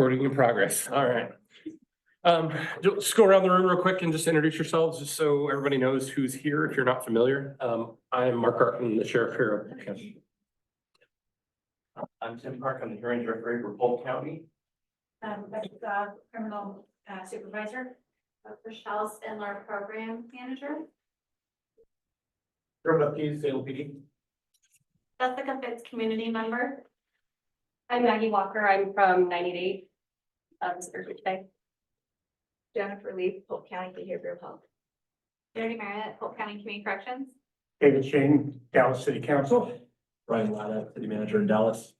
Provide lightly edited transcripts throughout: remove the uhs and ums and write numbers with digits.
Recording in progress. All right. Just go around the room real quick and just introduce yourselves, just so everybody knows who's here if you're not familiar. I'm Mark Hartman, the sheriff here of Polk County. I'm Tim Park, I'm the hearing director for Polk County. Criminal supervisor, Rochelle Spindler, program manager. Criminal Keys, LPD. Jessica Fitz, community member. I'm Maggie Walker. I'm from 98. Today. Jennifer Lee, Polk County Behavioral Health. Jerry Merritt, Polk County Community Corrections. David Shane, Dallas City Council. Ryan Latta, city manager in Dallas.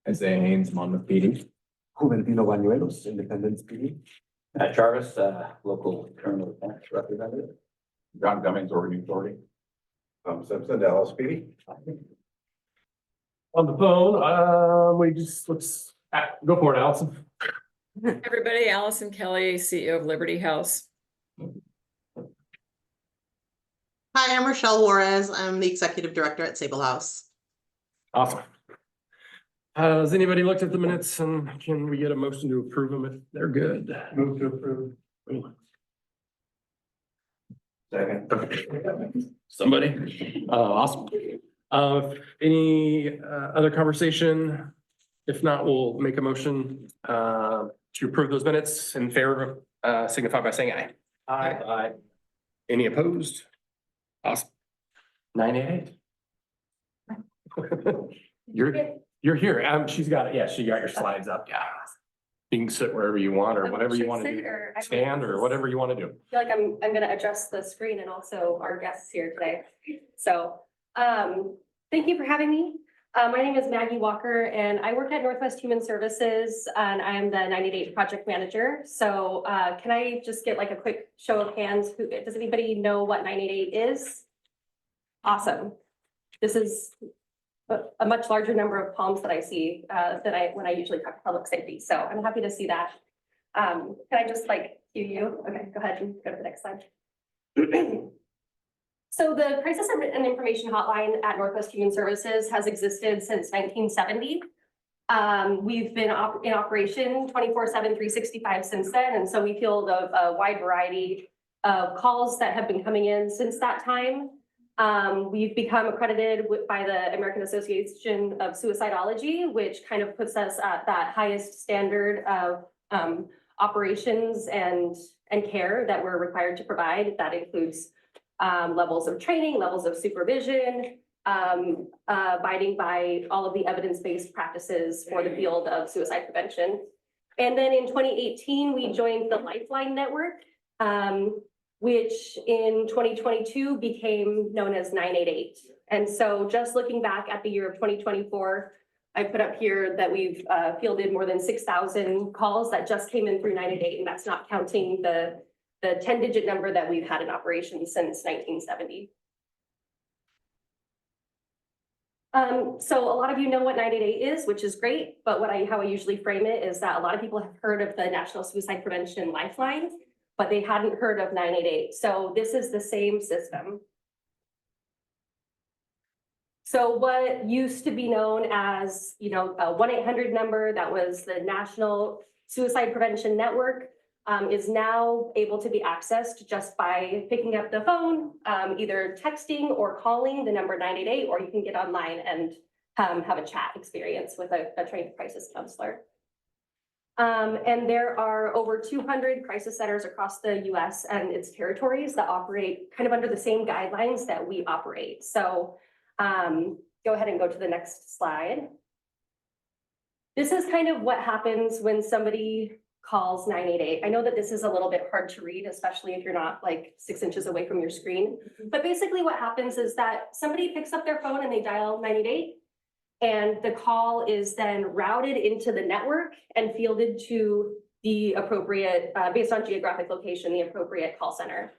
Isaiah Haynes, Monmouth PD. Juventino Bañuelos, Independence PD. Matt Jarvis, local criminal defense representative. John Cummings, Oregon Authority. Simpson, Dallas PD. On the phone, let's go for it, Allison. Everybody, Allison Kelly, CEO of Liberty House. Hi, I'm Rochelle Juarez. I'm the executive director at Sable House. Awesome. Has anybody looked at the minutes and can we get a motion to approve them if they're good? Move to approve. Second. Somebody, awesome. Any other conversation? If not, we'll make a motion to approve those minutes. In favor, signify by saying aye. Aye. Any opposed? Awesome. 988. You're here. She's got it. Yeah, she got your slides up. Yeah. You can sit wherever you want or whatever you want to do. Stand or whatever you want to do. I feel like I'm gonna address the screen and also our guests here today. So thank you for having me. My name is Maggie Walker and I work at Northwest Human Services and I'm the 98 project manager. So can I just get like a quick show of hands? Does anybody know what 988 is? Awesome. This is a much larger number of palms that I see when I usually talk public safety. So I'm happy to see that. Can I just like cue you? Okay, go ahead and go to the next slide. So the Crisis and Information Hotline at Northwest Human Services has existed since 1970. We've been in operation 24/7, 365 since then. And so we field a wide variety of calls that have been coming in since that time. We've become accredited by the American Association of Suicidology, which kind of puts us at that highest standard of operations and care that we're required to provide. That includes levels of training, levels of supervision, abiding by all of the evidence-based practices for the field of suicide prevention. And then in 2018, we joined the Lifeline Network, which in 2022 became known as 988. And so just looking back at the year of 2024, I put up here that we've fielded more than 6,000 calls that just came in through 988, and that's not counting the 10-digit number that we've had in operation since 1970. So a lot of you know what 988 is, which is great, but how I usually frame it is that a lot of people have heard of the National Suicide Prevention Lifeline, but they hadn't heard of 988. So this is the same system. So what used to be known as, a 1-800 number, that was the National Suicide Prevention Network, is now able to be accessed just by picking up the phone, either texting or calling the number 988, or you can get online and have a chat experience with a trained crisis counselor. And there are over 200 crisis centers across the US and its territories that operate kind of under the same guidelines that we operate. So go ahead and go to the next slide. This is kind of what happens when somebody calls 988. I know that this is a little bit hard to read, especially if you're not like 6 inches away from your screen. But basically what happens is that somebody picks up their phone and they dial 988. And the call is then routed into the network and fielded to the appropriate, based on geographic location, the appropriate call center.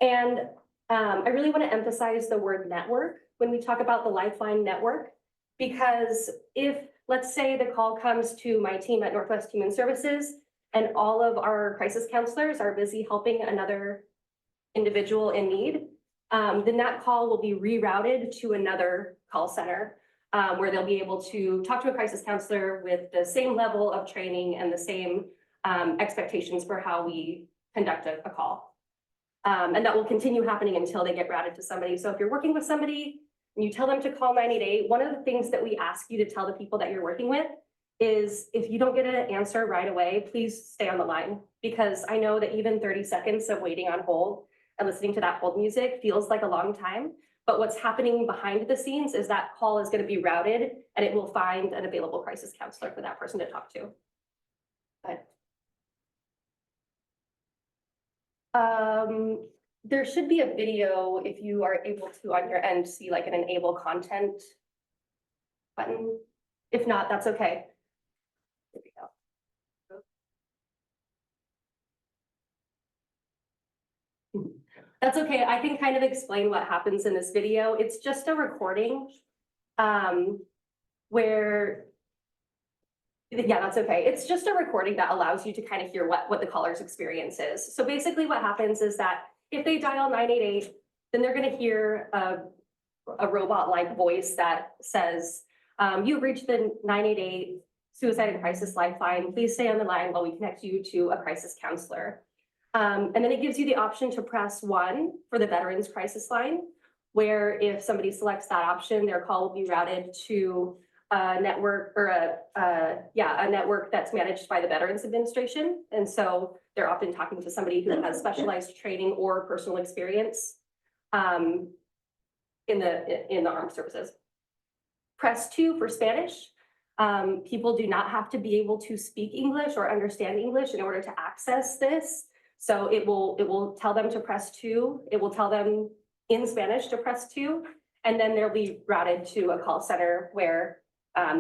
And I really want to emphasize the word network when we talk about the Lifeline network, because if, let's say the call comes to my team at Northwest Human Services and all of our crisis counselors are busy helping another individual in need, then that call will be rerouted to another call center. where they'll be able to talk to a crisis counselor with the same level of training and the same expectations for how we conduct a call. And that will continue happening until they get routed to somebody. So if you're working with somebody and you tell them to call 988, one of the things that we ask you to tell the people that you're working with is if you don't get an answer right away, please stay on the line. Because I know that even 30 seconds of waiting on hold and listening to that hold music feels like a long time. But what's happening behind the scenes is that call is going to be routed and it will find an available crisis counselor for that person to talk to. But there should be a video if you are able to on your end see like an enable content button. If not, that's okay. There we go. That's okay. I can kind of explain what happens in this video. It's just a recording where, yeah, that's okay. It's just a recording that allows you to kind of hear what the caller's experience is. So basically what happens is that if they dial 988, then they're going to hear a robot-like voice that says, you've reached the 988 Suicide and Crisis Lifeline. Please stay on the line while we connect you to a crisis counselor. And then it gives you the option to press 1 for the Veterans Crisis Line, where if somebody selects that option, their call will be routed to a network or a network that's managed by the Veterans Administration. And so they're often talking to somebody who has specialized training or personal experience in the armed services. Press 2 for Spanish. People do not have to be able to speak English or understand English in order to access this. So it will tell them to press 2. It will tell them in Spanish to press 2, and then they'll be routed to a call center where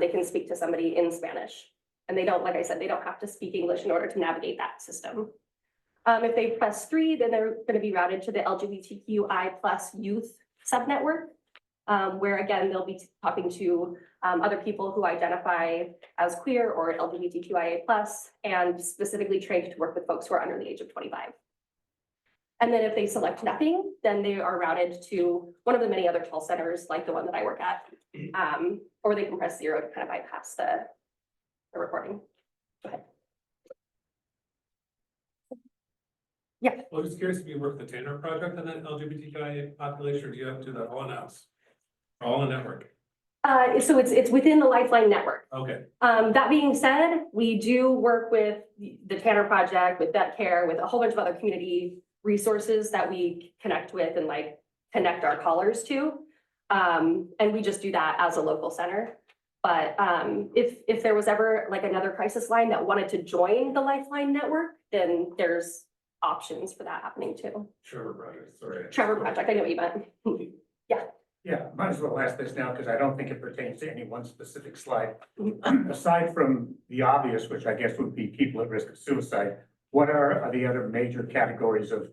they can speak to somebody in Spanish. And they don't, like I said, they don't have to speak English in order to navigate that system. If they press 3, then they're going to be routed to the LGBTQI+ youth subnetwork, where again, they'll be talking to other people who identify as queer or LGBTQIA+, and specifically trained to work with folks who are under the age of 25. And then if they select nothing, then they are routed to one of the many other call centers, like the one that I work at, or they can press 0 to kind of bypass the recording. Go ahead. Yeah. Well, I'm just curious if you work the Tanner project on that LGBTQIA population, or do you have to do that all in-house? All in network? So it's within the Lifeline network. Okay. That being said, we do work with the Tanner Project, with Vet Care, with a whole bunch of other community resources that we connect with and like connect our callers to. And we just do that as a local center. But if there was ever like another crisis line that wanted to join the Lifeline network, then there's options for that happening too. Trevor project, sorry. Trevor Project, I know what you meant. Yeah, might as well ask this now because I don't think it pertains to any one specific slide. Mhm. Aside from the obvious, which I guess would be people at risk of suicide, what are the other major categories of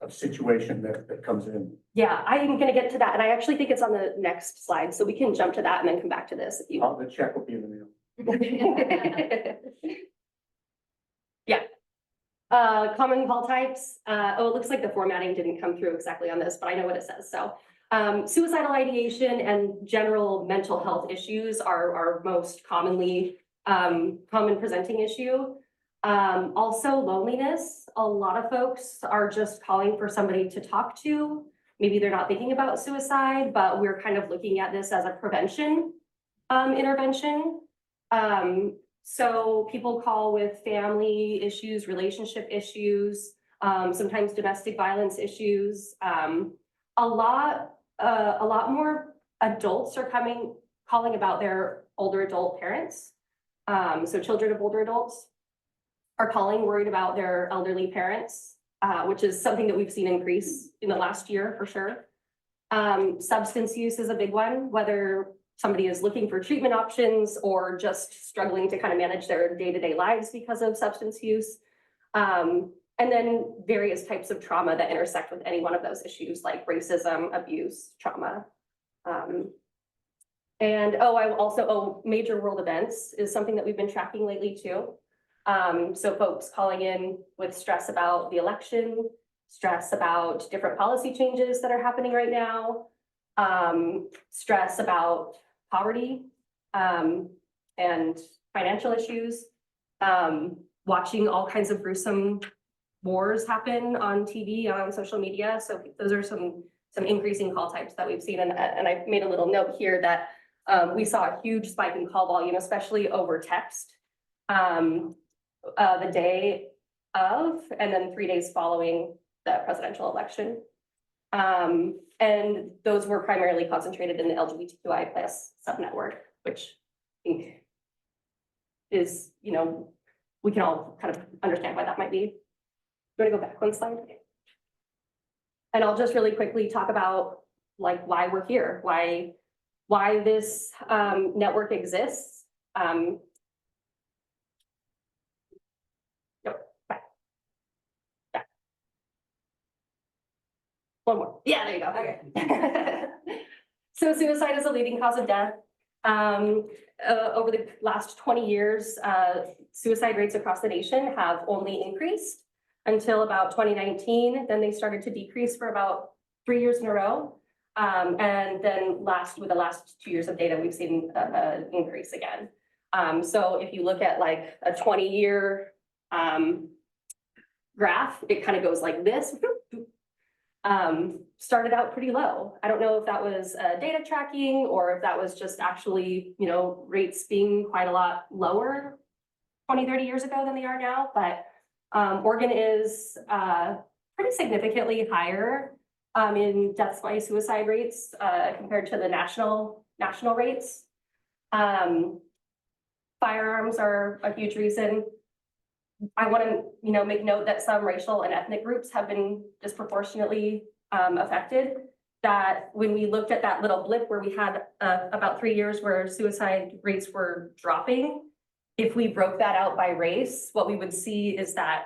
situation that comes in? Yeah, I'm gonna get to that. And I actually think it's on the next slide, so we can jump to that and then come back to this if you. Oh, the check will be in the mail. Yeah. Common call types. It looks like the formatting didn't come through exactly on this, but I know what it says. So suicidal ideation and general mental health issues are our most commonly common presenting issue. Also loneliness. A lot of folks are just calling for somebody to talk to. Maybe they're not thinking about suicide, but we're kind of looking at this as a prevention intervention. So people call with family issues, relationship issues, sometimes domestic violence issues. A lot more adults are calling about their older adult parents. So children of older adults are calling worried about their elderly parents, which is something that we've seen increase in the last year for sure. Substance use is a big one, whether somebody is looking for treatment options or just struggling to kind of manage their day-to-day lives because of substance use. And then various types of trauma that intersect with any one of those issues like racism, abuse, trauma. Major world events is something that we've been tracking lately too. So folks calling in with stress about the election, stress about different policy changes that are happening right now, stress about poverty, and financial issues. Watching all kinds of gruesome wars happen on TV, on social media. So those are some increasing call types that we've seen. And I made a little note here that we saw a huge spike in call volume, especially over text. The day of, and then 3 days following the presidential election. And those were primarily concentrated in the LGBTQI plus subnetwork, which I think is, you know, we can all kind of understand why that might be. You want to go back one slide? And I'll just really quickly talk about like why we're here, why this network exists. One more. Yeah, there you go. Okay. So suicide is a leading cause of death. Over the last 20 years, suicide rates across the nation have only increased until about 2019. Then they started to decrease for about 3 years in a row. And then with the last 2 years of data, we've seen an increase again. So if you look at like a 20-year graph, it kind of goes like this. Started out pretty low. I don't know if that was data tracking or if that was just actually, you know, rates being quite a lot lower 20, 30 years ago than they are now. But Oregon is pretty significantly higher in deaths by suicide rates compared to the national rates. Firearms are a huge reason. I want to, you know, make note that some racial and ethnic groups have been disproportionately affected. That when we looked at that little blip where we had about 3 years where suicide rates were dropping, if we broke that out by race, what we would see is that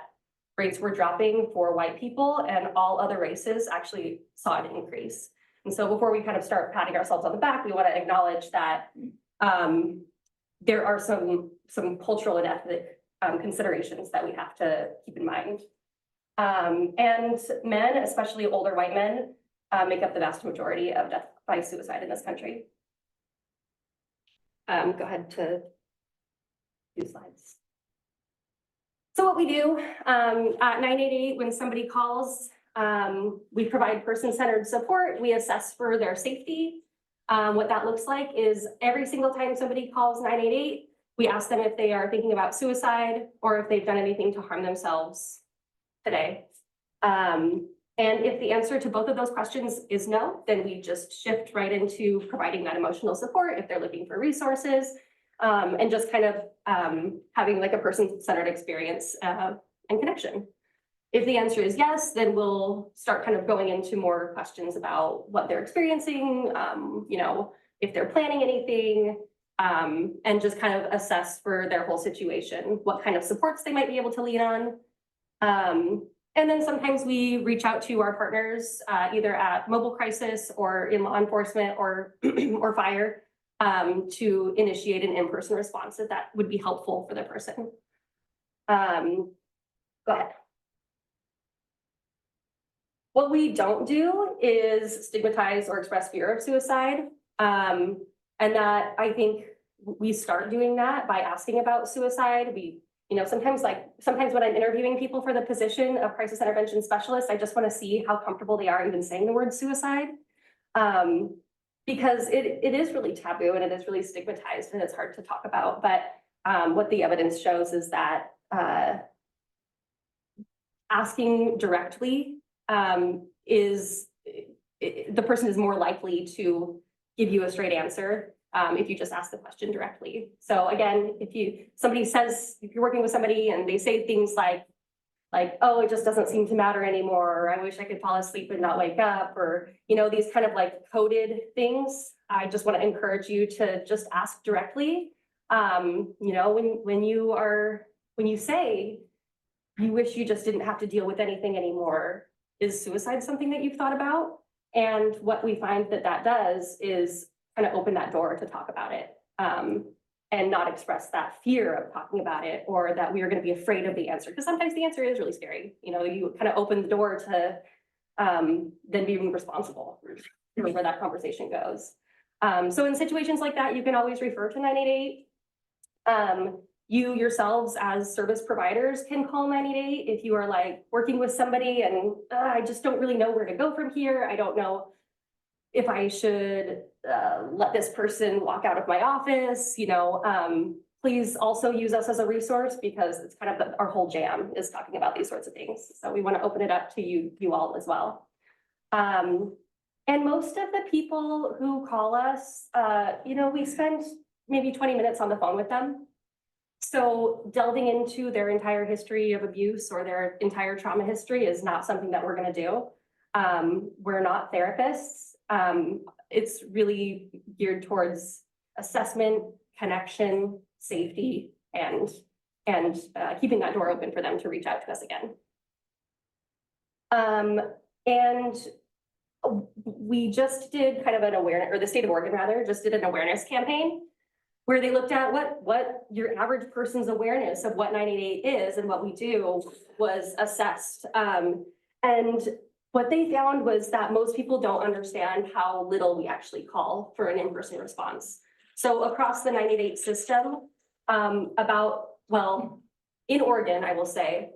rates were dropping for white people and all other races actually saw an increase. And so before we kind of start patting ourselves on the back, we want to acknowledge that there are some cultural and ethnic considerations that we have to keep in mind. And men, especially older white men, make up the vast majority of death by suicide in this country. Go ahead to 2 slides. So what we do at 988, when somebody calls, we provide person-centered support. We assess for their safety. What that looks like is every single time somebody calls 988, we ask them if they are thinking about suicide or if they've done anything to harm themselves today. And if the answer to both of those questions is no, then we just shift right into providing that emotional support if they're looking for resources, and just kind of having like a person-centered experience and connection. If the answer is yes, then we'll start kind of going into more questions about what they're experiencing, you know, if they're planning anything, and just kind of assess for their whole situation, what kind of supports they might be able to lean on. And then sometimes we reach out to our partners, either at mobile crisis or in law enforcement or, or fire, to initiate an in-person response if that would be helpful for the person. Go ahead. What we don't do is stigmatize or express fear of suicide. And that I think we start doing that by asking about suicide. You know, sometimes when I'm interviewing people for the position of crisis intervention specialist, I just want to see how comfortable they are even saying the word suicide. Because it is really taboo and it is really stigmatized and it's hard to talk about. But what the evidence shows is that asking directly the person is more likely to give you a straight answer if you just ask the question directly. So again, if you're working with somebody and they say things like, oh, it just doesn't seem to matter anymore, or I wish I could fall asleep and not wake up, or, you know, these kind of like coded things, I just want to encourage you to just ask directly. You know, when you say you wish you just didn't have to deal with anything anymore, is suicide something that you've thought about? And what we find that does is kind of open that door to talk about it, and not express that fear of talking about it, or that we are going to be afraid of the answer. Because sometimes the answer is really scary. You know, you kind of open the door to then being responsible for where that conversation goes. So in situations like that, you can always refer to 988. You yourselves as service providers can call 988 if you are like working with somebody and I just don't really know where to go from here. I don't know if I should let this person walk out of my office, please also use us as a resource because it's kind of our whole jam is talking about these sorts of things. So we want to open it up to you all as well. And most of the people who call us, we spend maybe 20 minutes on the phone with them. So delving into their entire history of abuse or their entire trauma history is not something that we're going to do. We're not therapists. It's really geared towards assessment, connection, safety, and keeping that door open for them to reach out to us again. And we just did kind of an awareness, or the state of Oregon rather, just did an awareness campaign where they looked at what your average person's awareness of what 988 is and what we do was assessed. And what they found was that most people don't understand how little we actually call for an in-person response. So across the 988 system, in Oregon, I will say,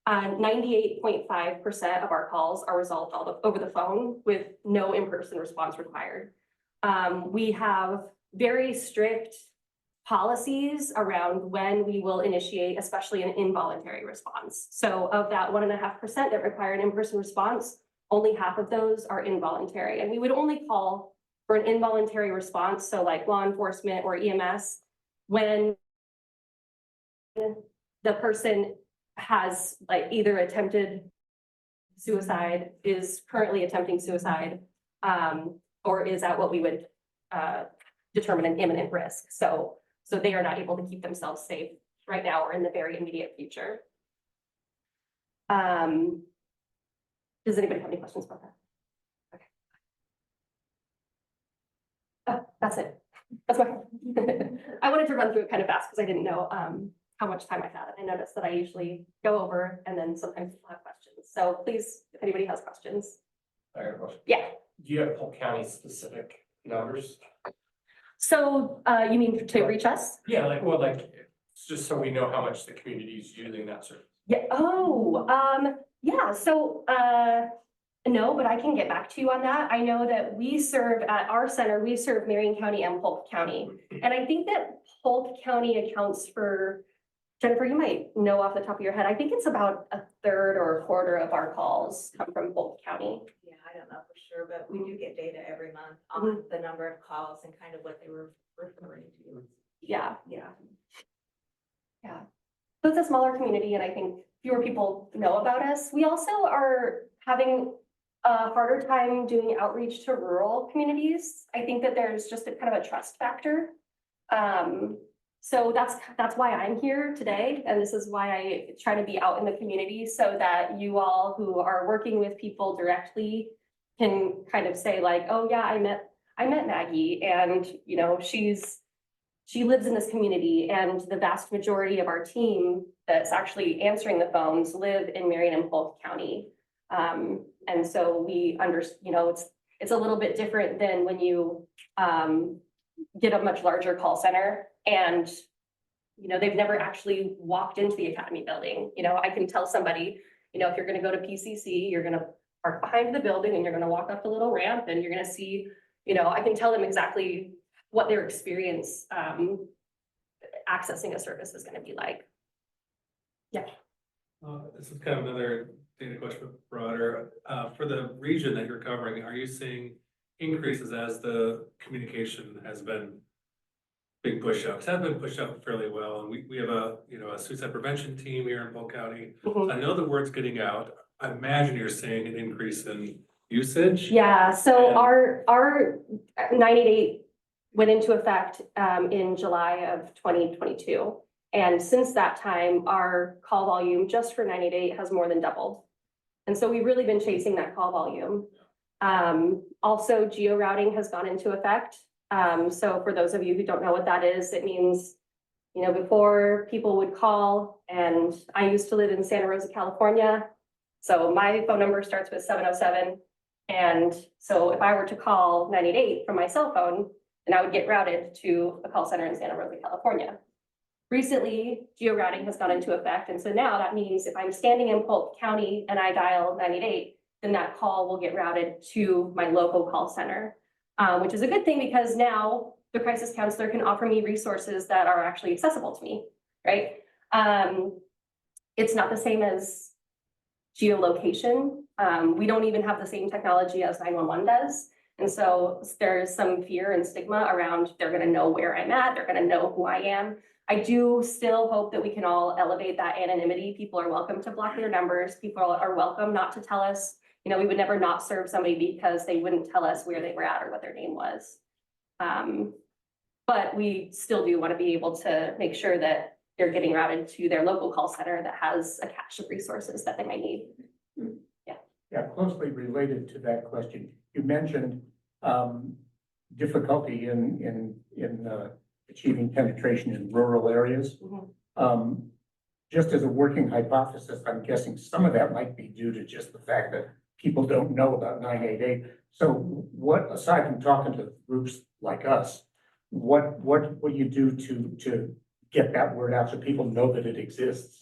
98.5% of our calls are resolved over the phone with no in-person response required. We have very strict policies around when we will initiate, especially an involuntary response. So of that 1.5% that require an in-person response, only half of those are involuntary. And we would only call for an involuntary response, so like law enforcement or EMS, when the person has like either attempted suicide, is currently attempting suicide, or is at what we would determine an imminent risk. So they are not able to keep themselves safe right now or in the very immediate future. Does anybody have any questions about that? Okay. Oh, that's it. That's why I wanted to run through it kind of fast because I didn't know how much time I had. I noticed that I usually go over and then sometimes people have questions. So please, if anybody has questions. I got a question. Yeah. Do you have Polk County specific numbers? So you mean to reach us? Yeah, it's just so we know how much the community is using that service. Yeah. Oh, yeah. So no, but I can get back to you on that. I know that we serve at our center, we serve Marion County and Polk County. And I think that Polk County accounts for, Jennifer, you might know off the top of your head, I think it's about a third or a quarter of our calls come from Polk County. Yeah, I don't know for sure, but we do get data every month on the number of calls and kind of what they were referring to. Yeah. So it's a smaller community and I think fewer people know about us. We also are having a harder time doing outreach to rural communities. I think that there's just a kind of a trust factor. So that's why I'm here today. And this is why I try to be out in the community so that you all who are working with people directly can kind of say like, oh yeah, I met Maggie and she lives in this community and the vast majority of our team that's actually answering the phones live in Marion and Polk County. And so we understand, it's a little bit different than when you get a much larger call center and, they've never actually walked into the academy building. I can tell somebody, if you're going to go to PCC, you're going to park behind the building and you're going to walk up the little ramp and you're going to see, I can tell them exactly what their experience accessing a service is going to be like. Yeah. This is kind of another data question, broader. For the region that you're covering, are you seeing increases as the communication has been being pushed out? Because I've been pushed out fairly well, and we have a suicide prevention team here in Polk County. Mhm. I know the word's getting out. I imagine you're seeing an increase in usage. Yeah, so And- our 98 went into effect in July of 2022. And since that time, our call volume just for 988 has more than doubled. And so we've really been chasing that call volume. Also, geo-routing has gone into effect. So for those of you who don't know what that is, it means, before people would call, and I used to live in Santa Rosa, California. So my phone number starts with 707. And so if I were to call 988 from my cell phone, and I would get routed to a call center in Santa Rosa, California. Recently, geo-routing has gone into effect, and so now that means if I'm standing in Polk County and I dial 988, then that call will get routed to my local call center, which is a good thing because now the crisis counselor can offer me resources that are actually accessible to me, right? It's not the same as geolocation. We don't even have the same technology as 911 does. And so there's some fear and stigma around they're gonna know where I'm at, they're gonna know who I am. I do still hope that we can all elevate that anonymity. People are welcome to block their numbers. People are welcome not to tell us, you know, we would never not serve somebody because they wouldn't tell us where they were at or what their name was. But we still do want to be able to make sure that they're getting routed to their local call center that has a cache of resources that they might need. Yeah, closely related to that question, you mentioned difficulty in achieving penetration in rural areas. Just as a working hypothesis, I'm guessing some of that might be due to just the fact that people don't know about 988. So what, aside from talking to groups like us, what will you do to get that word out so people know that it exists?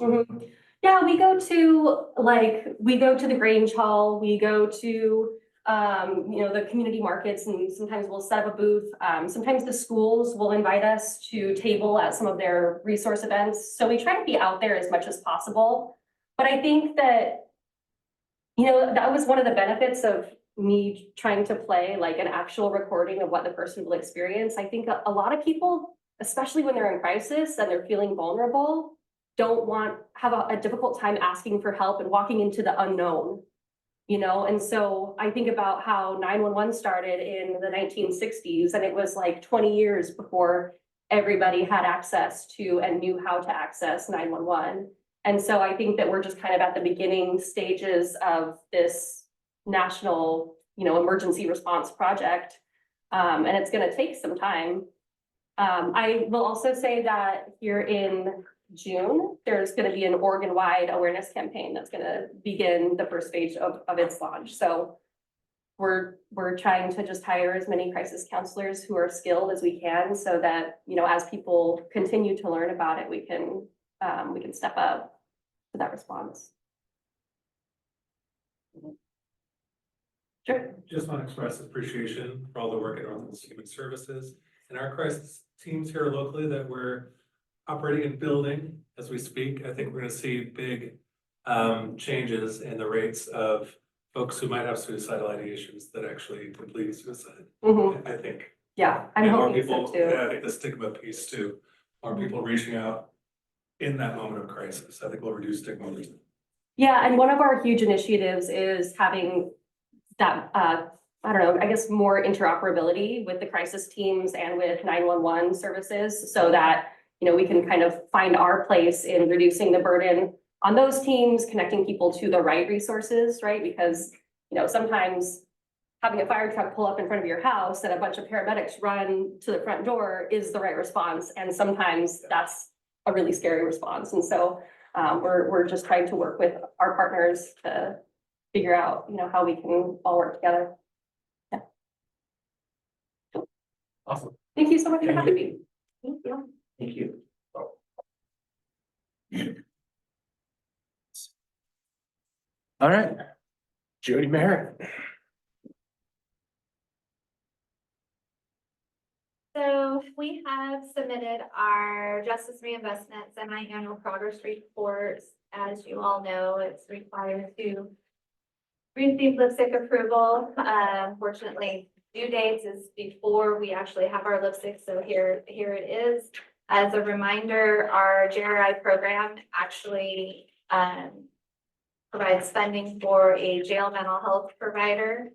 Yeah, we go to the Grange Hall, we go to the community markets, and sometimes we'll set up a booth. Sometimes the schools will invite us to table at some of their resource events. So we try to be out there as much as possible. But I think that, that was one of the benefits of me trying to play like an actual recording of what the person will experience. I think a lot of people, especially when they're in crisis and they're feeling vulnerable, have a difficult time asking for help and walking into the unknown. And so I think about how 911 started in the 1960s, and it was like 20 years before everybody had access to and knew how to access 911. And so I think that we're just kind of at the beginning stages of this national, emergency response project. And it's going to take some time. I will also say that here in June, there's going to be an Oregon-wide awareness campaign that's going to begin the first stage of its launch. So we're trying to just hire as many crisis counselors who are skilled as we can, so that as people continue to learn about it, we can step up to that response. Sure. Just want to express appreciation for all the work at Northwest Human Services and our crisis teams here locally that we're operating and building as we speak. I think we're going to see big changes in the rates of folks who might have suicidal ideations that actually complete suicide. I think. Yeah, I'm And more hoping people, so too. yeah, I think the stigma piece too, more people reaching out in that moment of crisis. I think we'll reduce stigma. Yeah, and one of our huge initiatives is having that, I guess more interoperability with the crisis teams and with 911 services, so that, we can kind of find our place in reducing the burden on those teams, connecting people to the right resources, right? Because, sometimes having a fire truck pull up in front of your house and a bunch of paramedics run to the front door is the right response. And sometimes that's a really scary response. And so we're just trying to work with our partners to figure out, how we can all work together. Yeah. Awesome. Thank you so much for having me. Thank you. Thank you. All right. Jody Merritt. So we have submitted our justice reinvestment semi-annual progress report. As you all know, it's required to receive lipstick approval. Unfortunately, due dates is before we actually have our lipstick, so here it is. As a reminder, our JRI program actually provides funding for a jail mental health provider.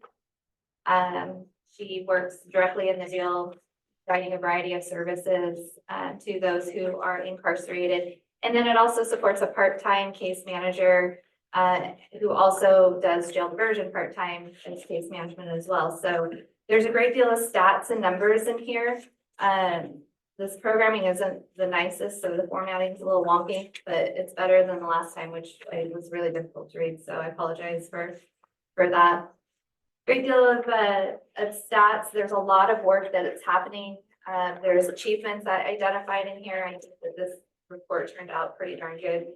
She works directly in the jail, providing a variety of services to those who are incarcerated. And then it also supports a part-time case manager who also does jail diversion part-time as case management as well. So there's a great deal of stats and numbers in here. This programming isn't the nicest, so the formatting is a little wonky, but it's better than the last time, which it was really difficult to read. So I apologize for that. great deal of stats. There's a lot of work that is happening. There's achievements that identified in here. I think that this report turned out pretty darn good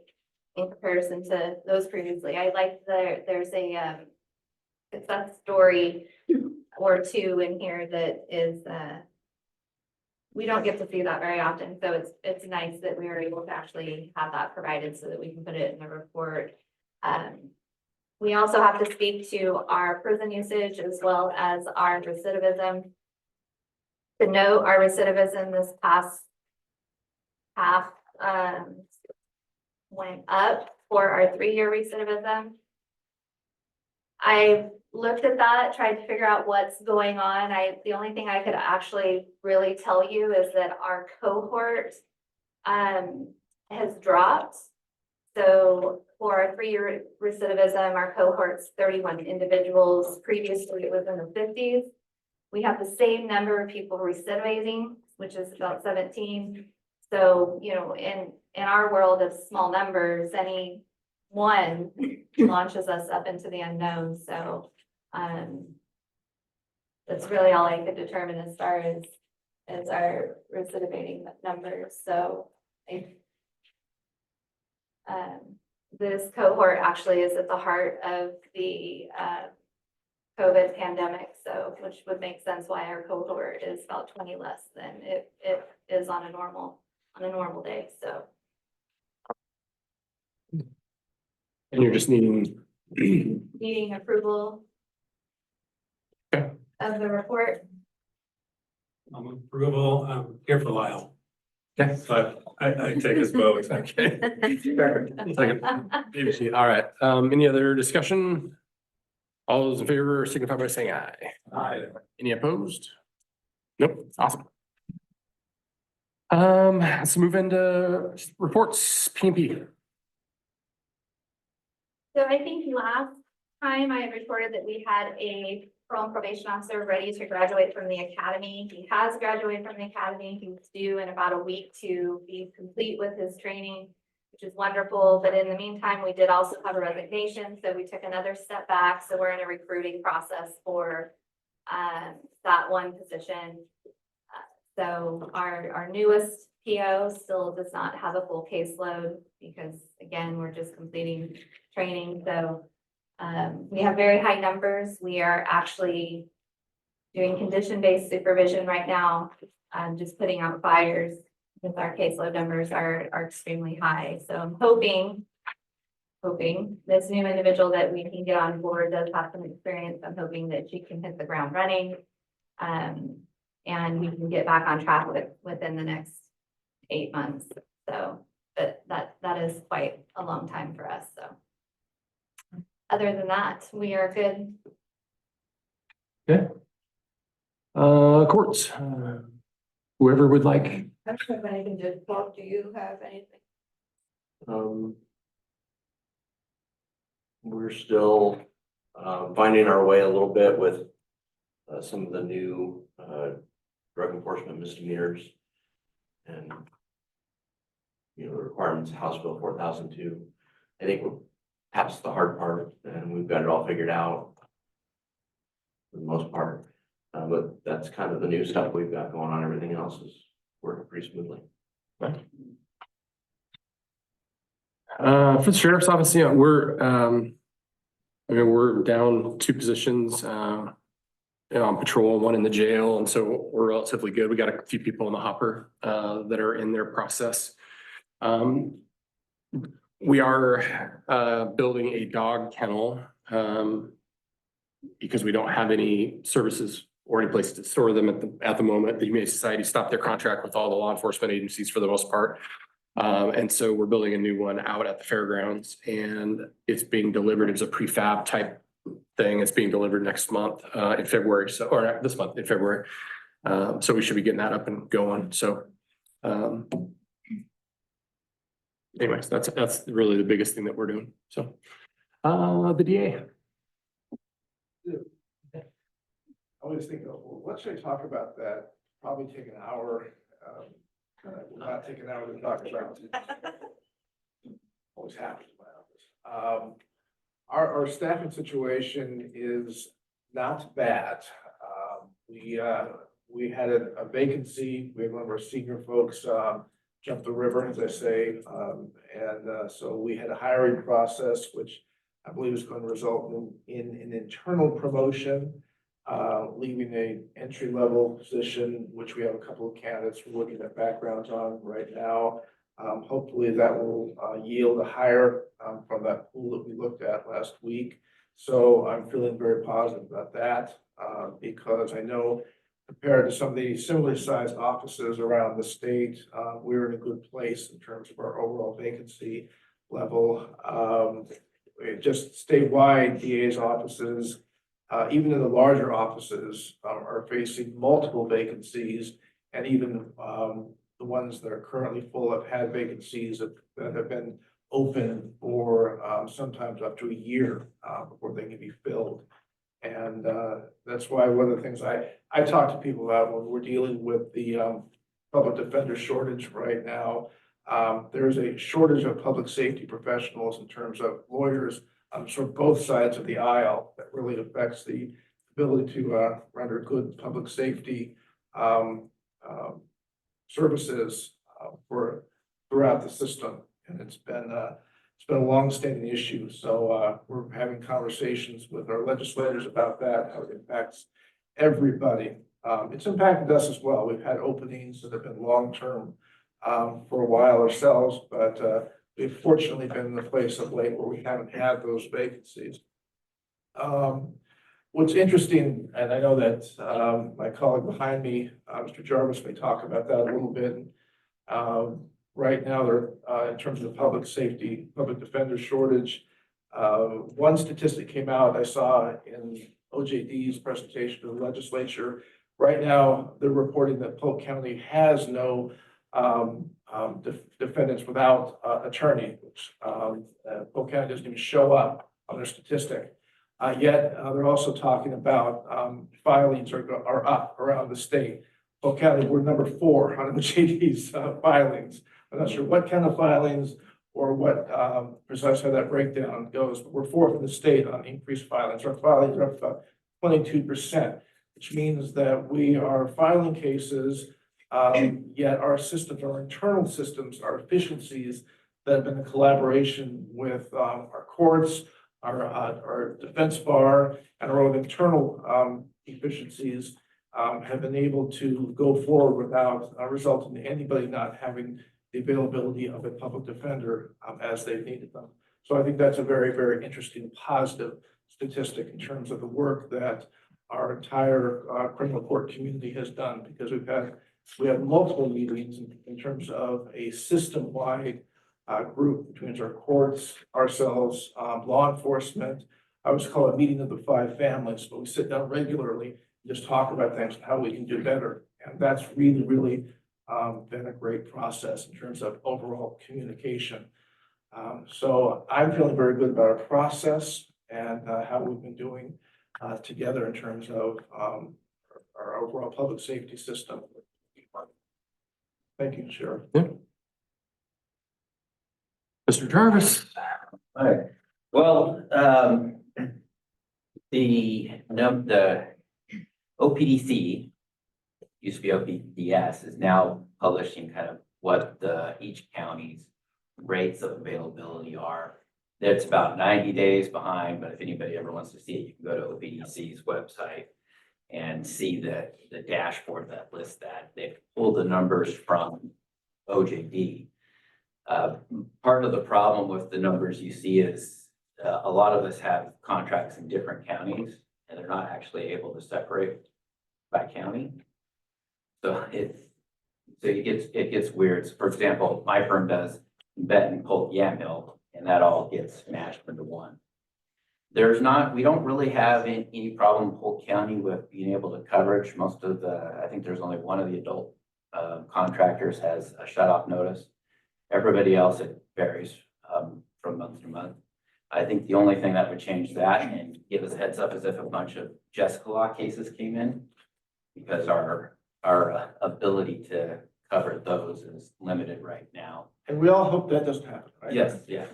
in comparison to those previously. I like there's a success story or two in here that is we don't get to see that very often, so it's nice that we were able to actually have that provided so that we can put it in the report. We also have to speak to our prison usage as well as our recidivism. To note, our recidivism this past half went up for our 3-year recidivism. I looked at that, tried to figure out what's going on. The only thing I could actually really tell you is that our cohort has dropped. So for our 3-year recidivism, our cohort's 31 individuals. Previously, it was in the 50s. We have the same number of people recidivating, which is about 17. So, you know, in our world of small numbers, any one launches us up into the unknown. So that's really all I could determine as far as our recidivating numbers. So this cohort actually is at the heart of the COVID pandemic, so which would make sense why our cohort is about 20 less than it is on a normal day. So And you're just needing. needing approval Okay. of the report. Approval, here for Lyle. Okay. But I take his vote. Okay. Second. ABC. All right. Any other discussion? All those in favor signify by saying aye. Aye. Any opposed? Nope. Awesome. Let's move into reports, P&P. So I think last time I had reported that we had a parole and probation officer ready to graduate from the academy. He has graduated from the academy. He's due in about a week to be complete with his training, which is wonderful. But in the meantime, we did also have a resignation. So we took another step back. So we're in a recruiting process for that one position. So our newest PO still does not have a full caseload because again, we're just completing training. So we have very high numbers. We are actually doing condition-based supervision right now. Just putting out fires because our caseload numbers are extremely high. So I'm hoping this new individual that we can get on board does have some experience. I'm hoping that she can hit the ground running. And we can get back on track within the next 8 months. So, but that is quite a long time for us. So other than that, we are good. Okay. Courts, whoever would like. I don't have anything to talk. Do you have anything? We're still finding our way a little bit with some of the new drug enforcement misdemeanors and the requirements of House Bill 4002. I think we're past the hard part and we've got it all figured out for the most part. But that's kind of the new stuff we've got going on. Everything else is working pretty smoothly. For the sheriff's office, yeah, we're down 2 positions, on patrol, 1 in the jail. And so we're relatively good. We got a few people in the hopper, that are in their process. We are, building a dog kennel, because we don't have any services or any place to store them at the moment. The Humane Society stopped their contract with all the law enforcement agencies for the most part. And so we're building a new one out at the fairgrounds and it's being delivered as a prefab type thing. It's being delivered next month, in February. So, or this month in February. So we should be getting that up and going. So, anyways, that's really the biggest thing that we're doing. So, the DA. I always think, well, what should I talk about that? Probably take an hour. Will not take an hour to talk about. Always happens in my office. Our staffing situation is not bad. We had a vacancy, we had one of our senior folks, jump the river, as I say. So we had a hiring process, which I believe is going to result in an internal promotion, leaving a entry-level position, which we have a couple of candidates we're looking at backgrounds on right now. Hopefully that will yield a hire from that pool that we looked at last week. So I'm feeling very positive about that because I know compared to some of the similarly sized offices around the state, we're in a good place in terms of our overall vacancy level. Just statewide, DA's offices, even in the larger offices, are facing multiple vacancies, and even the ones that are currently full have had vacancies that have been open for sometimes up to a year before they can be filled. And that's why one of the things I talk to people about when we're dealing with the public defender shortage right now, there's a shortage of public safety professionals in terms of lawyers on sort of both sides of the aisle that really affects the ability to render good public safety services for throughout the system. And it's been a long-standing issue. So we're having conversations with our legislators about that, how it impacts everybody. It's impacted us as well. We've had openings that have been long-term for a while ourselves, but we've fortunately been in the place of late where we haven't had those vacancies. What's interesting, and I know that my colleague behind me, Mr. Jarvis, may talk about that a little bit. Right now, they're in terms of public safety, public defender shortage. One statistic came out I saw in OJD's presentation to the legislature. Right now, they're reporting that Polk County has no defendants without attorney, which Polk County doesn't even show up on their statistic. Yet they're also talking about filings are up around the state. Polk County, we're number 4 on OJD's filings. I'm not sure what kind of filings or what precisely how that breakdown goes, but we're 4th in the state on increased filings. Our filings are up about 22%, which means that we are filing cases, yet our systems, our internal systems, our efficiencies that have been in collaboration with our courts, our defense bar, and our own internal efficiencies have been able to go forward without resulting in anybody not having the availability of a public defender as they've needed them. So I think that's a very, very interesting positive statistic in terms of the work that our entire criminal court community has done, because we have multiple meetings in terms of a system-wide group between our courts, ourselves, law enforcement. I always call it a meeting of the 5 families, but we sit down regularly and just talk about things and how we can do better. And that's really, really been a great process in terms of overall communication. So I'm feeling very good about our process and how we've been doing together in terms of our overall public safety system. Thank you, Sheriff. Yeah. Mr. Jarvis. Right. Well, the OPDC, used to be OPDS, is now publishing kind of what each county's rates of availability are. It's about 90 days behind, but if anybody ever wants to see it, you can go to OPDC's website and see the dashboard that lists that. They've pulled the numbers from OJD. Part of the problem with the numbers you see is a lot of us have contracts in different counties, and they're not actually able to separate by county. So it gets weird. So for example, my firm does Benton, Polk, Yamhill, and that all gets mashed into one. We don't really have any problem in Polk County with being able to coverage. I think there's only one of the adult contractors has a shut-off notice. Everybody else, it varies from month to month. I think the only thing that would change that and give us a heads up is if a bunch of Jessica law cases came in, because our ability to cover those is limited right now. And we all hope that doesn't happen, right? Yes, yeah.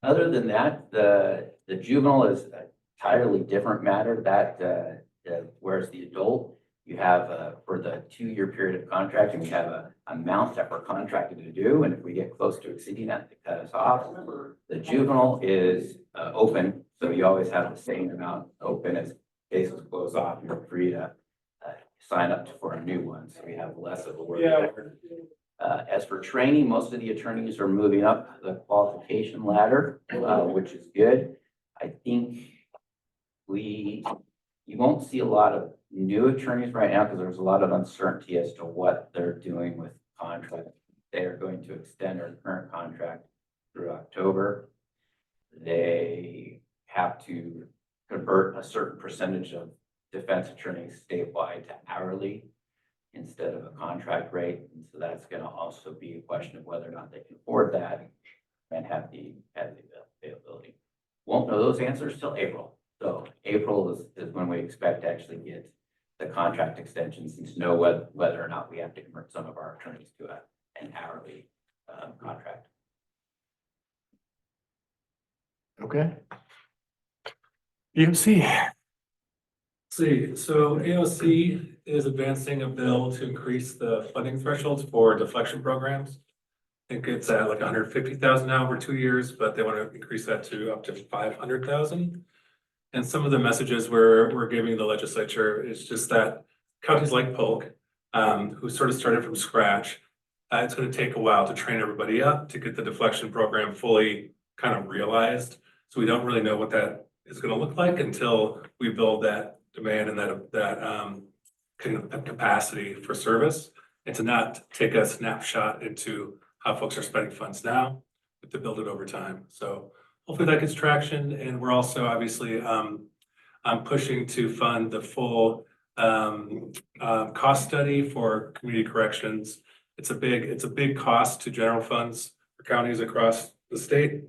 Other than that, the juvenile is entirely different matter that, whereas the adult, you have, for the 2-year period of contracting, we have a amount that we're contracted to do, and if we get close to exceeding that, they cut us off. The juvenile is, open, so you always have the same amount open. As cases close off, you're free to, sign up for a new one, so we have less of a work. As for training, most of the attorneys are moving up the qualification ladder, which is good. I think you won't see a lot of new attorneys right now because there's a lot of uncertainty as to what they're doing with contract. They are going to extend their current contract through October. They have to convert a certain percentage of defense attorneys statewide to hourly instead of a contract rate. And so that's going to also be a question of whether or not they can afford that and have the availability. Won't know those answers till April. So April is when we expect to actually get the contract extensions and to know whether or not we have to convert some of our attorneys to an hourly contract. Okay. EOC. See, so AOC is advancing a bill to increase the funding thresholds for deflection programs. I think it's at like 150,000 now over 2 years, but they want to increase that to up to 500,000. And some of the messages we're giving the legislature is just that counties like Polk, who sort of started from scratch, it's going to take a while to train everybody up to get the deflection program fully kind of realized. So we don't really know what that is going to look like until we build that demand and that capacity for service, and to not take a snapshot into how folks are spending funds now, but to build it over time. So hopefully that gets traction. And we're also obviously I'm pushing to fund the full cost study for community corrections. It's a big cost to general funds for counties across the state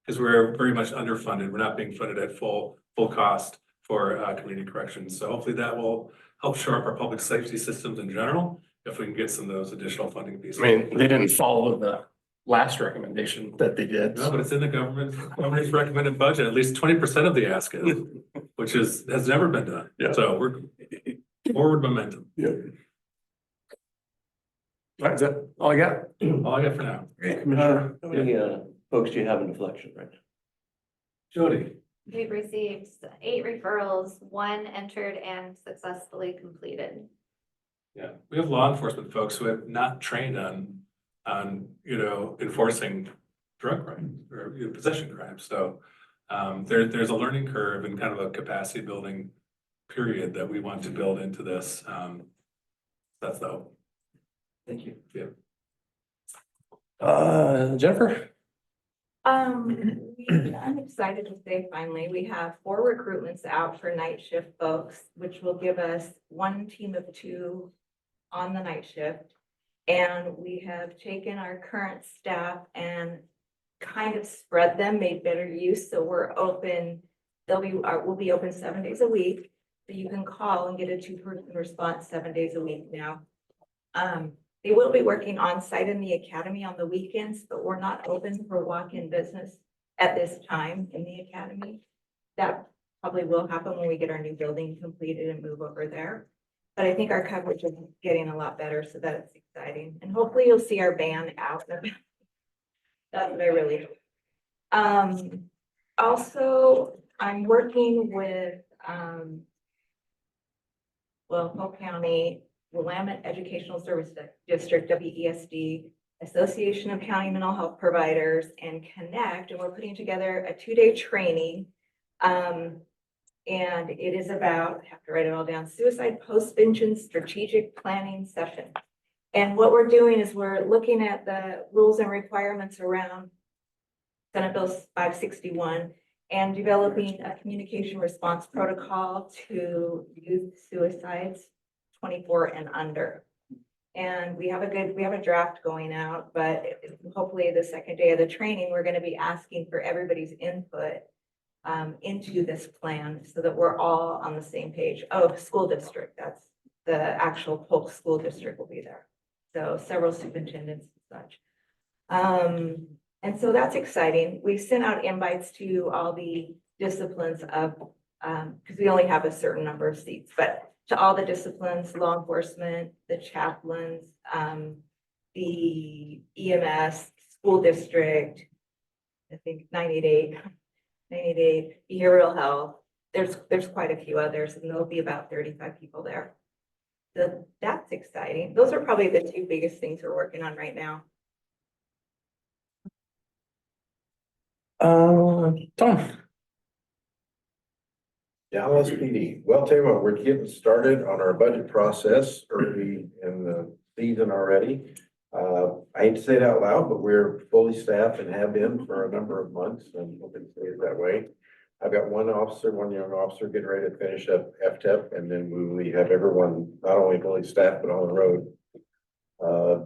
because we're very much underfunded. We're not being funded at full cost for community corrections. So hopefully that will help shore up our public safety systems in general if we can get some of those additional funding pieces. I mean, they didn't follow the last recommendation that they did. No, but it's in the governor's recommended budget. At least 20% of the ask is, which has never been done. Yeah. So we're forward momentum. Yeah. All right, is that all I got? All I got for now. Commissioner. How many folks do you have in deflection right now? Jody. We've received 8 referrals, 1 entered and successfully completed. Yeah, we have law enforcement folks who have not trained on enforcing drug crimes or possession crimes. So there's a learning curve and kind of a capacity building period that we want to build into this. That's the hope. Thank you. Yeah. Jennifer? I'm excited to say finally, we have 4 recruitments out for night shift folks, which will give us 1 team of 2 on the night shift. And we have taken our current staff and kind of spread them, made better use. So we're open, we'll be open 7 days a week. So you can call and get a 2-person response 7 days a week now. They will be working on site in the academy on the weekends, but we're not open for walk-in business at this time in the academy. That probably will happen when we get our new building completed and move over there. But I think our coverage is getting a lot better, so that's exciting. And hopefully you'll see our band out. That's what I really hope. Also, I'm working with Polk County Willamette Educational Service District, WESD, Association of County Mental Health Providers, and Connect, and we're putting together a 2-day training. And it is about, I have to write it all down, suicide postvention strategic planning session. And what we're doing is we're looking at the rules and requirements around Senate Bill 561 and developing a communication response protocol to youth suicides 24 and under. And we have a draft going out, but hopefully the second day of the training, we're going to be asking for everybody's input into this plan so that we're all on the same page. Oh, school district, that's the actual Polk school district will be there. So several superintendents and such. And so that's exciting. We sent out invites to all the disciplines of, because we only have a certain number of seats, but to all the disciplines, law enforcement, the chaplains, the EMS, school district, I think 988, behavioral health. There's quite a few others, and there'll be about 35 people there. So that's exciting. Those are probably the two biggest things we're working on right now. Tom. Dallas PD. Well, tell you what, we're getting started on our budget process early in the season already. I hate to say it out loud, but we're fully staffed and have been for a number of months, and hoping to stay it that way. I've got one young officer getting ready to finish up FTEP, and then we have everyone not only fully staffed, but on the road.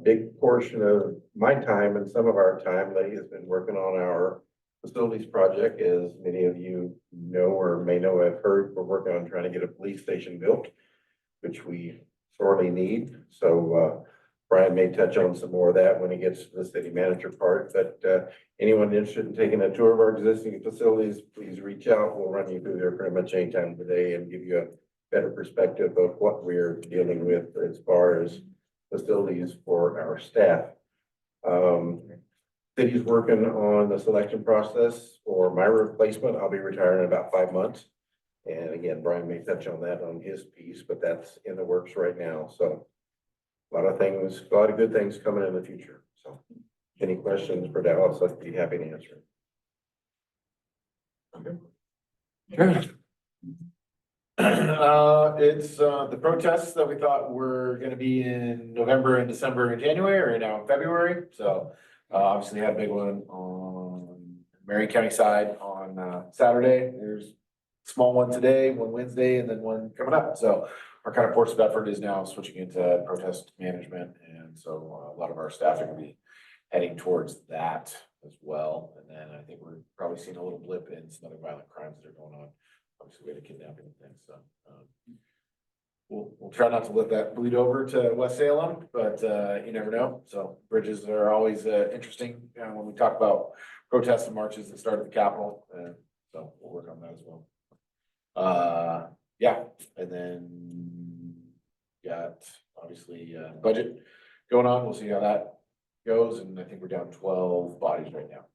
Big portion of my time and some of our time lately has been working on our facilities project. As many of you know or may know, have heard, we're working on trying to get a police station built, which we sorely need. So Brian may touch on some more of that when he gets to the city manager part, but anyone interested in taking a tour of our existing facilities, please reach out. We'll run you through there pretty much any time today and give you a better perspective of what we're dealing with as far as facilities for our staff. City's working on the selection process for my replacement. I'll be retiring in about 5 months. And again, Brian may touch on that on his piece, but that's in the works right now. So a lot of good things coming in the future. So any questions for Dallas, I'd be happy to answer. It's the protests that we thought were gonna be in November and December and January are now in February. So obviously had a big one on Marion County side on Saturday. There's a small one today, one Wednesday, and then one coming up. So our kind of force of effort is now switching into protest management. And so a lot of our staffing will be heading towards that as well. And then I think we're probably seeing a little blip in some other violent crimes that are going on. Obviously, we had a kidnapping and things, so we'll try not to let that bleed over to West Salem, but you never know. So bridges are always interesting when we talk about protests and marches that start at the Capitol, so we'll work on that as well. Yeah, and then got obviously budget going on. We'll see how that goes, and I think we're down 12 bodies right now.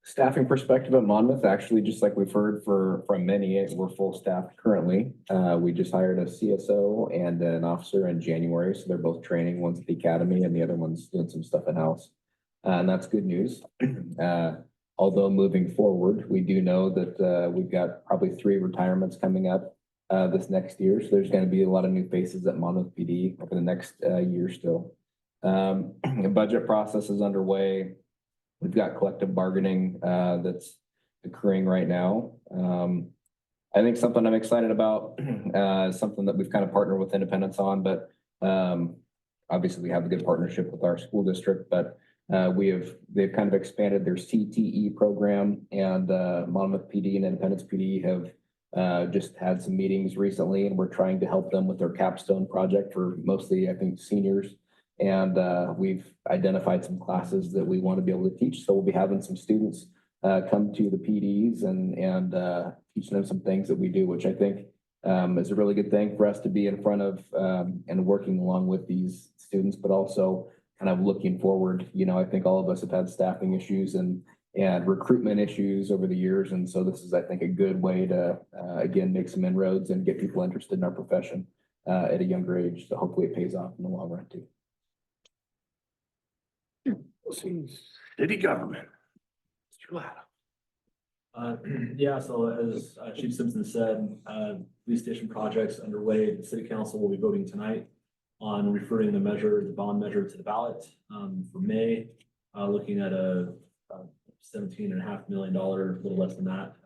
Staffing perspective at Monmouth, actually, just like we've heard from many, we're full staffed currently. We just hired a CSO and an officer in January, so they're both training. One's at the academy and the other one's doing some stuff in-house. And that's good news. Although moving forward, we do know that we've got probably 3 retirements coming up this next year. So there's going to be a lot of new faces at Monmouth PD over the next year still. The budget process is underway. We've got collective bargaining that's occurring right now. I think something I'm excited about, something that we've kind of partnered with Independence on, but obviously we have a good partnership with our school district, but they've kind of expanded their CTE program, and Monmouth PD and Independence PD have just had some meetings recently, and we're trying to help them with their capstone project for mostly, I think, seniors. And we've identified some classes that we want to be able to teach. So we'll be having some students come to the PDs and teaching them some things that we do, which I think is a really good thing for us to be in front of and working along with these students, but also kind of looking forward. You know, I think all of us have had staffing issues and recruitment issues over the years. And so this is, I think, a good way to, again, make some inroads and get people interested in our profession at a younger age. So hopefully it pays off in the long run too. City government. Mr. Latta. Yeah, so as Chief Simpson said, police station projects underway. The city council will be voting tonight on referring the bond measure to the ballot for May, looking at a $17.5 million, a little less than that,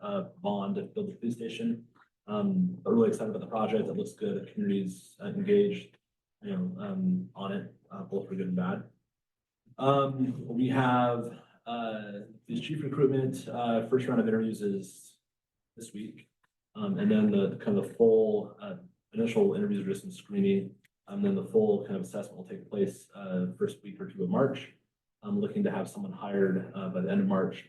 bond to build the police station. I'm really excited about the project. It looks good. The community's engaged, on it, both for good and bad. We have these chief recruitment, first round of interviews is this week. And then the kind of the full initial interviews are just some screening. And then the full kind of assessment will take place first week or 2 of March. I'm looking to have someone hired by the end of March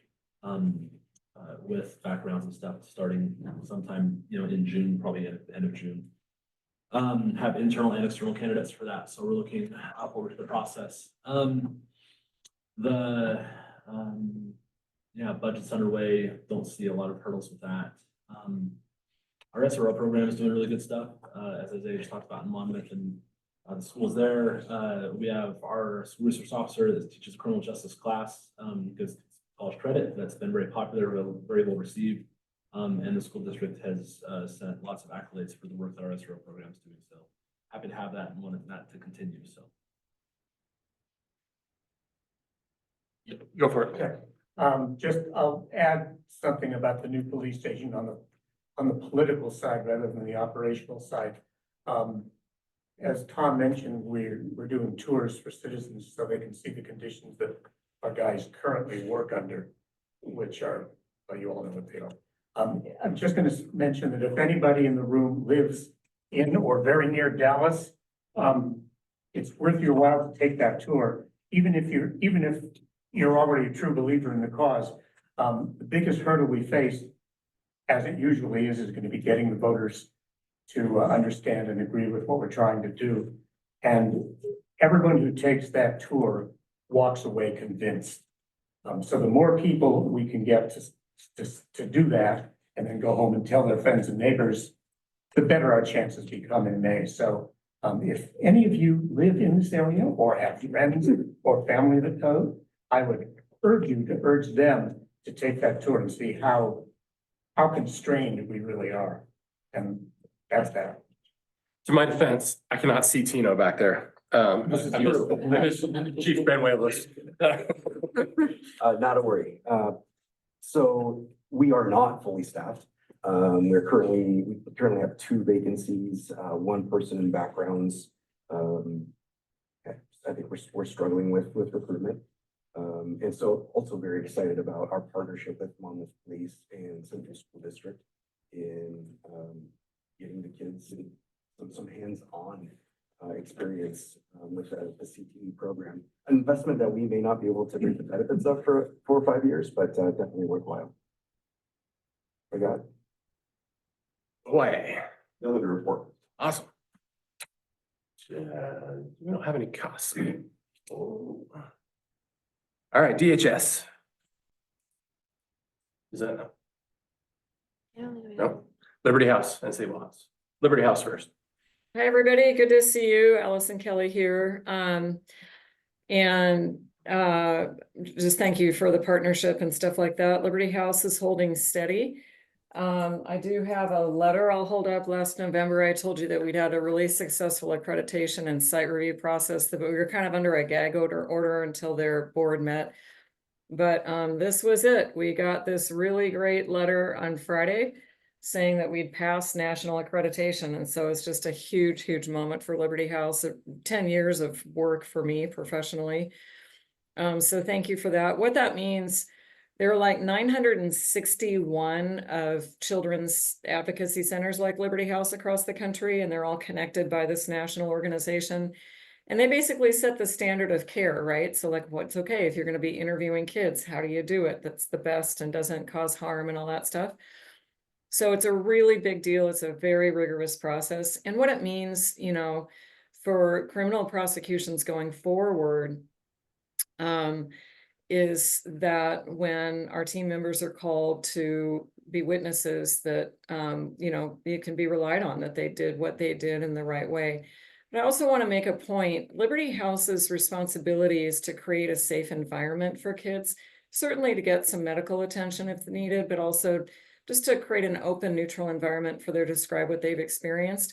with backgrounds and stuff starting sometime, in June, probably at the end of June. Have internal and external candidates for that, so we're looking forward to the process. Budget's underway, don't see a lot of hurdles with that. Our SRO program is doing really good stuff, as Isaiah just talked about in Monmouth, and the school's there. We have our school resource officer that teaches a criminal justice class, because it's college credit, that's been very popular, very well received. And the school district has sent lots of accolades for the work that our SRO program is doing, so happy to have that and want that to continue, so. Go for it. Okay. I'll add something about the new police station on the political side rather than the operational side. As Tom mentioned, we're doing tours for citizens so they can see the conditions that our guys currently work under, which are, well, you all know what they are. I'm just gonna mention that if anybody in the room lives in or very near Dallas, it's worth your while to take that tour, even if you're already a true believer in the cause. The biggest hurdle we face, as it usually is gonna be getting the voters to understand and agree with what we're trying to do. And everyone who takes that tour walks away convinced. So the more people we can get to do that and then go home and tell their friends and neighbors, the better our chances become in May. So if any of you live in this area or have friends or family that go, I would urge them to take that tour and see how constrained we really are. And that's that. To my defense, I cannot see Tino back there. I miss Chief Ben Wayless. Not a worry. So we are not fully staffed. We currently have 2 vacancies, 1 person in backgrounds. I think we're struggling with recruitment. And so also very excited about our partnership with Monmouth Police and Central School District in getting the kids some hands-on experience with the CTE program. An investment that we may not be able to reap the benefits of for 4 or 5 years, but definitely worthwhile. I got it. Boy, Another report. awesome. We don't have any costs. Oh. All right, DHS. Is that no? Nope. Liberty House and Sable House. Liberty House first. Hi, everybody. Good to see you. Allison Kelly here. Just thank you for the partnership and stuff like that. Liberty House is holding steady. I do have a letter I'll hold up. Last November, I told you that we'd had a really successful accreditation and site review process, that we were kind of under a gag order until their board met. But this was it. We got this really great letter on Friday saying that we'd passed national accreditation. And so it's just a huge, huge moment for Liberty House. 10 years of work for me professionally. So thank you for that. What that means, there are like 961 of children's advocacy centers like Liberty House across the country, and they're all connected by this national organization. And they basically set the standard of care, right? So like, what's okay if you're going to be interviewing kids? How do you do it that's the best and doesn't cause harm and all that stuff? So it's a really big deal. It's a very rigorous process. And what it means, for criminal prosecutions going forward, is that when our team members are called to be witnesses, that, it can be relied on that they did what they did in the right way. But I also want to make a point. Liberty House's responsibility is to create a safe environment for kids, certainly to get some medical attention if needed, but also just to create an open, neutral environment for them to describe what they've experienced.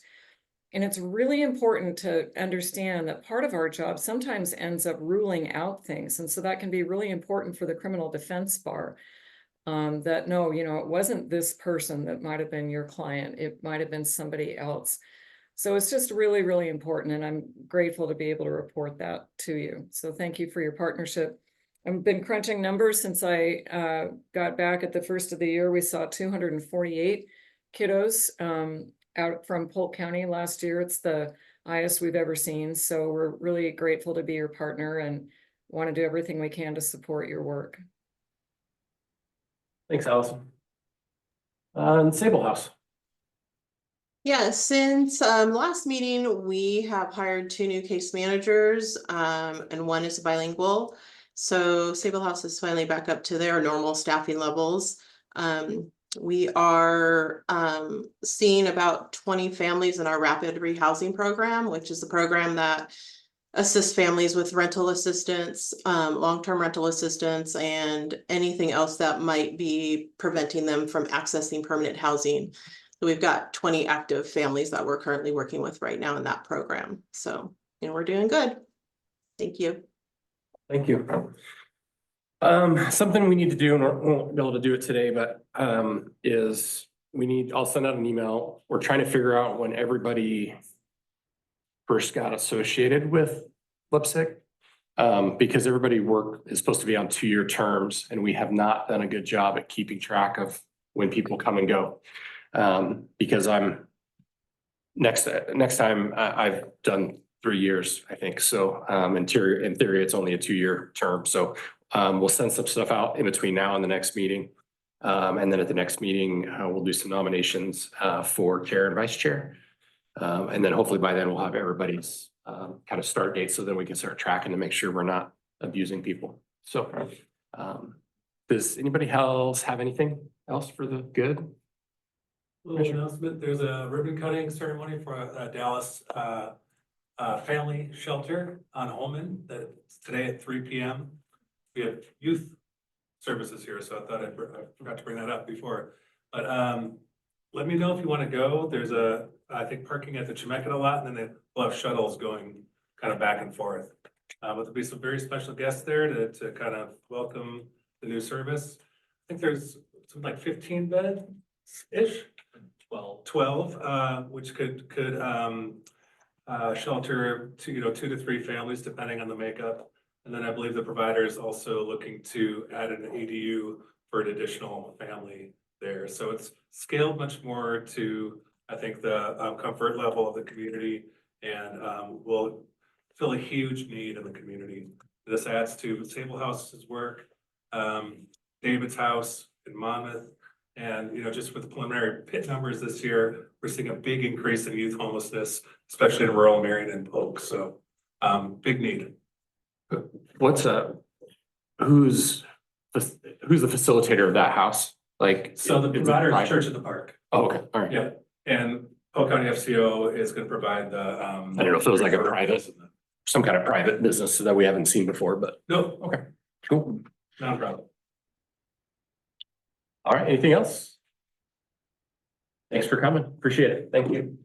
And it's really important to understand that part of our job sometimes ends up ruling out things. And so that can be really important for the criminal defense bar, that no, it wasn't this person that might have been your client. It might have been somebody else. So it's just really, really important. And I'm grateful to be able to report that to you. So thank you for your partnership. I've been crunching numbers since I got back at the first of the year. We saw 248 kiddos out from Polk County last year. It's the highest we've ever seen. So we're really grateful to be your partner, and want to do everything we can to support your work. Thanks, Allison. And Sable House. Yeah, since last meeting, we have hired 2 new case managers, and one is bilingual. So Sable House is finally back up to their normal staffing levels. We are seeing about 20 families in our rapid rehousing program, which is a program that assists families with rental assistance, long-term rental assistance, and anything else that might be preventing them from accessing permanent housing. So we've got 20 active families that we're currently working with right now in that program. So, we're doing good. Thank you. Thank you. Something we need to do, and we won't be able to do it today, but is I'll send out an email. We're trying to figure out when everybody first got associated with LPSCC. Because everybody is supposed to be on 2-year terms, and we have not done a good job at keeping track of when people come and go. Because next time I've done 3 years, I think. So, in theory, it's only a 2-year term. So, we'll send some stuff out in between now and the next meeting. And then at the next meeting, we'll do some nominations, for chair and vice chair. And then hopefully by then we'll have everybody's, kind of start date. So then we can start tracking to make sure we're not abusing people. So, does anybody else have anything else for the good? Little announcement, there's a ribbon cutting ceremony for Dallas family shelter on Holman that's today at 3 p.m. We have youth services here, so I thought I forgot to bring that up before. But let me know if you want to go. There's I think parking at the Chemeketa lot, and then we'll have shuttles going kind of back and forth. But there'll be some very special guests there to kind of welcome the new service. I think there's something like 15 beds-ish. 12, which could shelter 2 to 3 families depending on the makeup. And then I believe the provider is also looking to add an ADU for an additional family there. So it's scaled much more to, I think, the comfort level of the community, and will fill a huge need in the community. This adds to Sable House's work, David's house in Monmouth. And, just with the preliminary PIT numbers this year, we're seeing a big increase in youth homelessness, especially in rural Marion and Polk. So, big need. Who's the facilitator of that house? Like, So the provider is Church in the Park. Oh, okay, all right. Yeah, and Polk County FCO is going to provide the. I don't know if it was like some kind of private business that we haven't seen before, but. No. Okay, cool. Not a problem. All right, anything else? Thanks for coming. Appreciate it. Thank you.